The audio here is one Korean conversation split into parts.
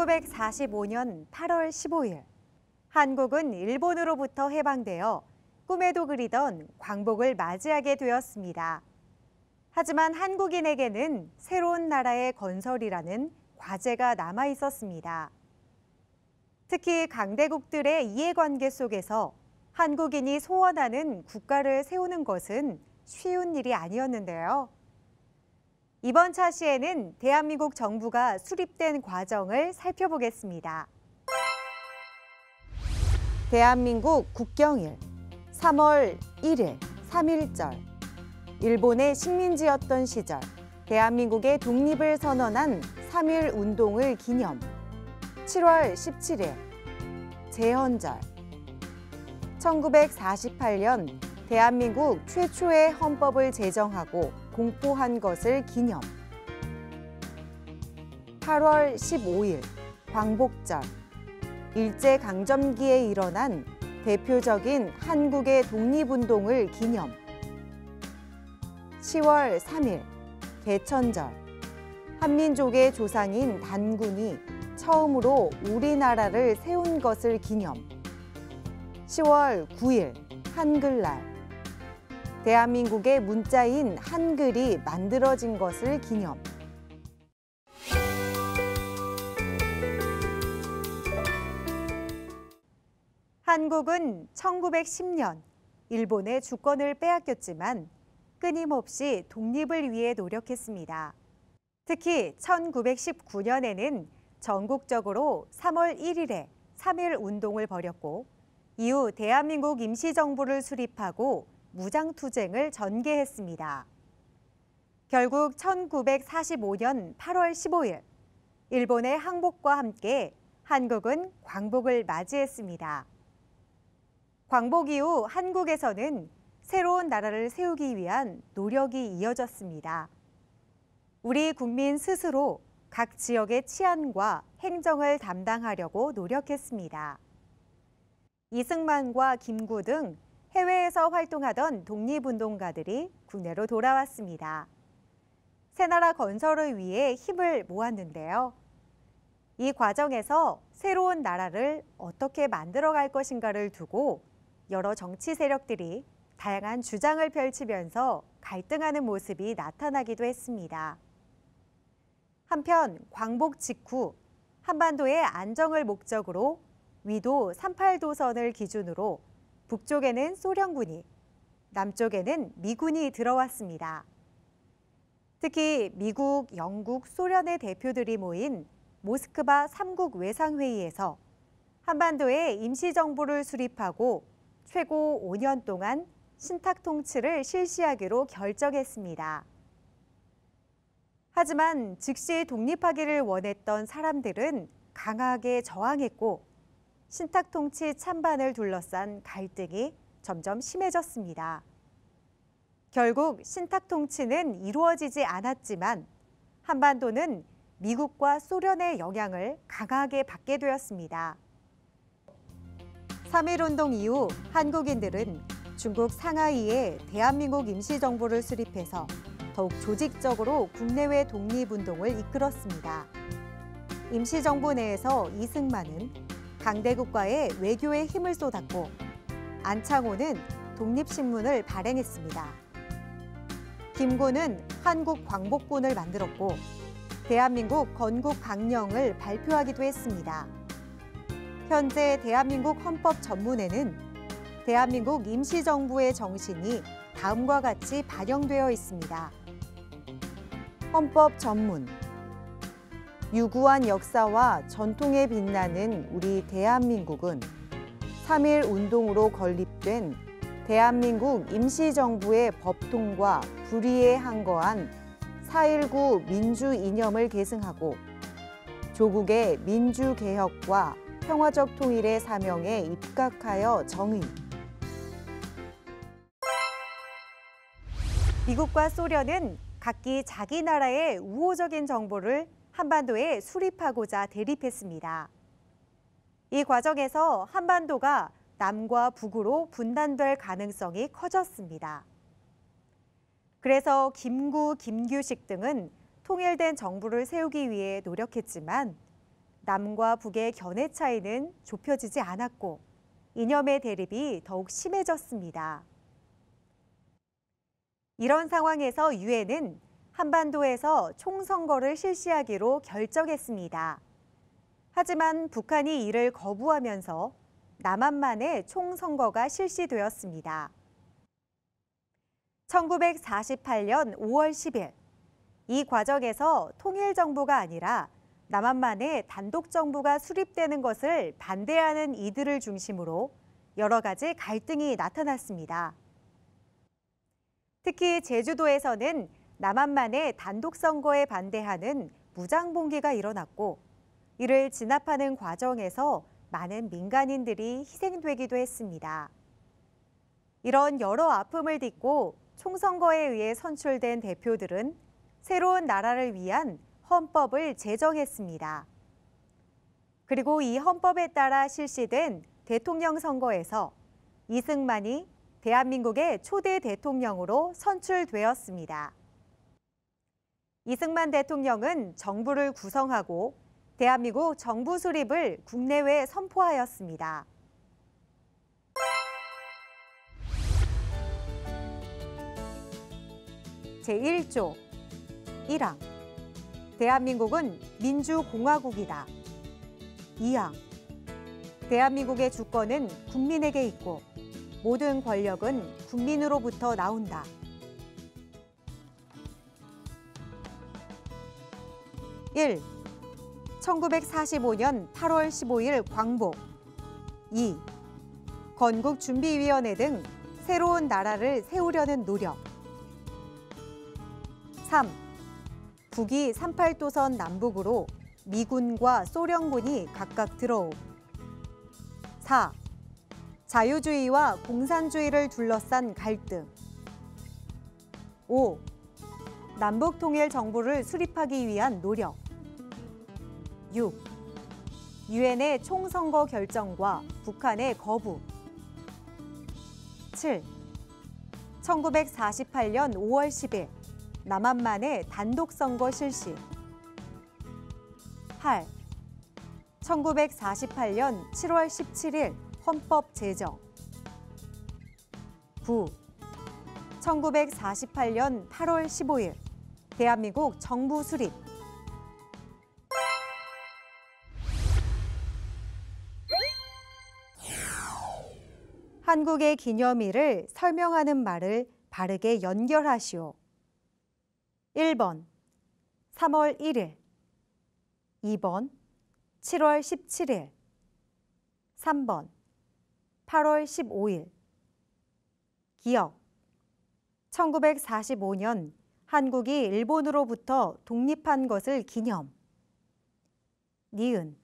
1945년 8월 15일, 한국은 일본으로부터 해방되어 꿈에도 그리던 광복을 맞이하게 되었습니다. 하지만 한국인에게는 새로운 나라의 건설이라는 과제가 남아 있었습니다. 특히 강대국들의 이해관계 속에서 한국인이 소원하는 국가를 세우는 것은 쉬운 일이 아니었는데요. 이번 차시에는 대한민국 정부가 수립된 과정을 살펴보겠습니다. 대한민국 국경일 3월 1일 3.1절. 일본의 식민지였던 시절 대한민국의 독립을 선언한 3.1 운동을 기념. 7월 17일 제헌절. 1948년 대한민국 최초의 헌법을 제정하고 공포한 것을 기념. 8월 15일 광복절. 일제강점기에 일어난 대표적인 한국의 독립운동을 기념. 10월 3일 개천절. 한민족의 조상인 단군이 처음으로 우리나라를 세운 것을 기념. 10월 9일 한글날. 대한민국의 문자인 한글이 만들어진 것을 기념. 한국은 1910년 일본의 주권을 빼앗겼지만 끊임없이 독립을 위해 노력했습니다. 특히 1919년에는 전국적으로 3월 1일에 3.1 운동을 벌였고 이후 대한민국 임시정부를 수립하고 무장투쟁을 전개했습니다. 결국 1945년 8월 15일 일본의 항복과 함께 한국은 광복을 맞이했습니다. 광복 이후 한국에서는 새로운 나라를 세우기 위한 노력이 이어졌습니다. 우리 국민 스스로 각 지역의 치안과 행정을 담당하려고 노력했습니다. 이승만과 김구 등 해외에서 활동하던 독립운동가들이 국내로 돌아왔습니다. 새나라 건설을 위해 힘을 모았는데요. 이 과정에서 새로운 나라를 어떻게 만들어갈 것인가를 두고 여러 정치 세력들이 다양한 주장을 펼치면서 갈등하는 모습이 나타나기도 했습니다. 한편 광복 직후 한반도의 안정을 목적으로 위도 38도선을 기준으로 북쪽에는 소련군이, 남쪽에는 미군이 들어왔습니다. 특히 미국, 영국, 소련의 대표들이 모인 모스크바 3국 외상회의에서 한반도에 임시정부를 수립하고 최고 5년 동안 신탁 통치를 실시하기로 결정했습니다. 하지만 즉시 독립하기를 원했던 사람들은 강하게 저항했고 신탁 통치 찬반을 둘러싼 갈등이 점점 심해졌습니다. 결국 신탁 통치는 이루어지지 않았지만 한반도는 미국과 소련의 영향을 강하게 받게 되었습니다. 3.1운동 이후 한국인들은 중국 상하이에 대한민국 임시정부를 수립해서 더욱 조직적으로 국내외 독립운동을 이끌었습니다. 임시정부 내에서 이승만은 강대국과의 외교에 힘을 쏟았고 안창호는 독립신문을 발행했습니다. 김구는 한국광복군을 만들었고 대한민국 건국강령을 발표하기도 했습니다. 현재 대한민국 헌법 전문에는 대한민국 임시정부의 정신이 다음과 같이 반영되어 있습니다. 헌법 전문. 유구한 역사와 전통에 빛나는 우리 대한민국은 3.1 운동으로 건립된 대한민국 임시정부의 법통과 불의에 항거한 4.19 민주 이념을 계승하고 조국의 민주개혁과 평화적 통일의 사명에 입각하여 정의. 미국과 소련은 각기 자기 나라의 우호적인 정보를 한반도에 수립하고자 대립했습니다. 이 과정에서 한반도가 남과 북으로 분단될 가능성이 커졌습니다. 그래서 김구, 김규식 등은 통일된 정부를 세우기 위해 노력했지만 남과 북의 견해 차이는 좁혀지지 않았고 이념의 대립이 더욱 심해졌습니다. 이런 상황에서 유엔은 한반도에서 총선거를 실시하기로 결정했습니다. 하지만 북한이 이를 거부하면서 남한만의 총선거가 실시되었습니다. 1948년 5월 10일, 이 과정에서 통일정부가 아니라 남한만의 단독정부가 수립되는 것을 반대하는 이들을 중심으로 여러 가지 갈등이 나타났습니다. 특히 제주도에서는 남한만의 단독선거에 반대하는 무장봉기가 일어났고 이를 진압하는 과정에서 많은 민간인들이 희생되기도 했습니다. 이런 여러 아픔을 딛고 총선거에 의해 선출된 대표들은 새로운 나라를 위한 헌법을 제정했습니다. 그리고 이 헌법에 따라 실시된 대통령 선거에서 이승만이 대한민국의 초대 대통령으로 선출되었습니다. 이승만 대통령은 정부를 구성하고 대한민국 정부 수립을 국내외에 선포하였습니다. 제1조 1항 대한민국은 민주공화국이다. 2항 대한민국의 주권은 국민에게 있고 모든 권력은 국민으로부터 나온다. 1. 1945년 8월 15일 광복. 2. 건국준비위원회 등 새로운 나라를 세우려는 노력. 3. 북이 38도선 남북으로 미군과 소련군이 각각 들어옴. 4. 자유주의와 공산주의를 둘러싼 갈등. 5. 남북통일 정부를 수립하기 위한 노력. 6. 유엔의 총선거 결정과 북한의 거부. 7. 1948년 5월 10일 남한만의 단독선거 실시. 8. 1948년 7월 17일 헌법 제정. 9. 1948년 8월 15일 대한민국 정부 수립. 한국의 기념일을 설명하는 말을 바르게 연결하시오. 1번 3월 1일, 2번 7월 17일, 3번 8월 15일. 기억 1945년 한국이 일본으로부터 독립한 것을 기념. 니은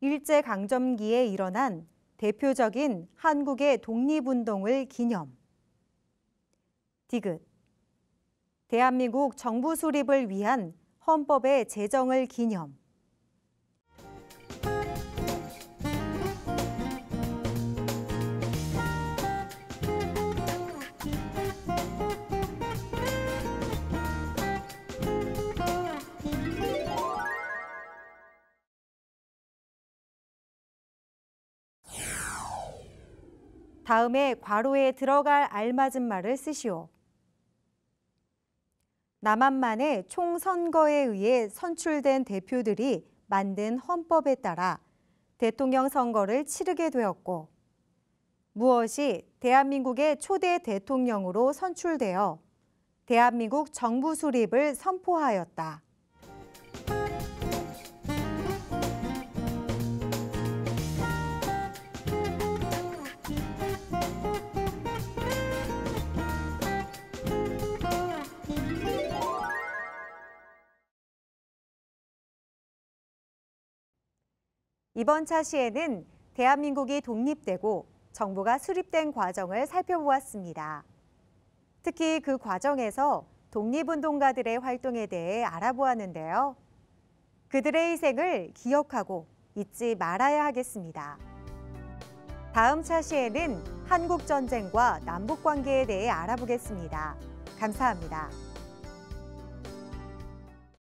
일제강점기에 일어난 대표적인 한국의 독립운동을 기념. 디귿 대한민국 정부 수립을 위한 헌법의 제정을 기념. 다음에 괄호에 들어갈 알맞은 말을 쓰시오. 남한만의 총선거에 의해 선출된 대표들이 만든 헌법에 따라 대통령 선거를 치르게 되었고 무엇이 대한민국의 초대 대통령으로 선출되어 대한민국 정부 수립을 선포하였다. 이번 차시에는 대한민국이 독립되고 정부가 수립된 과정을 살펴보았습니다. 특히 그 과정에서 독립운동가들의 활동에 대해 알아보았는데요. 그들의 희생을 기억하고 잊지 말아야 하겠습니다. 다음 차시에는 한국전쟁과 남북관계에 대해 알아보겠습니다. 감사합니다.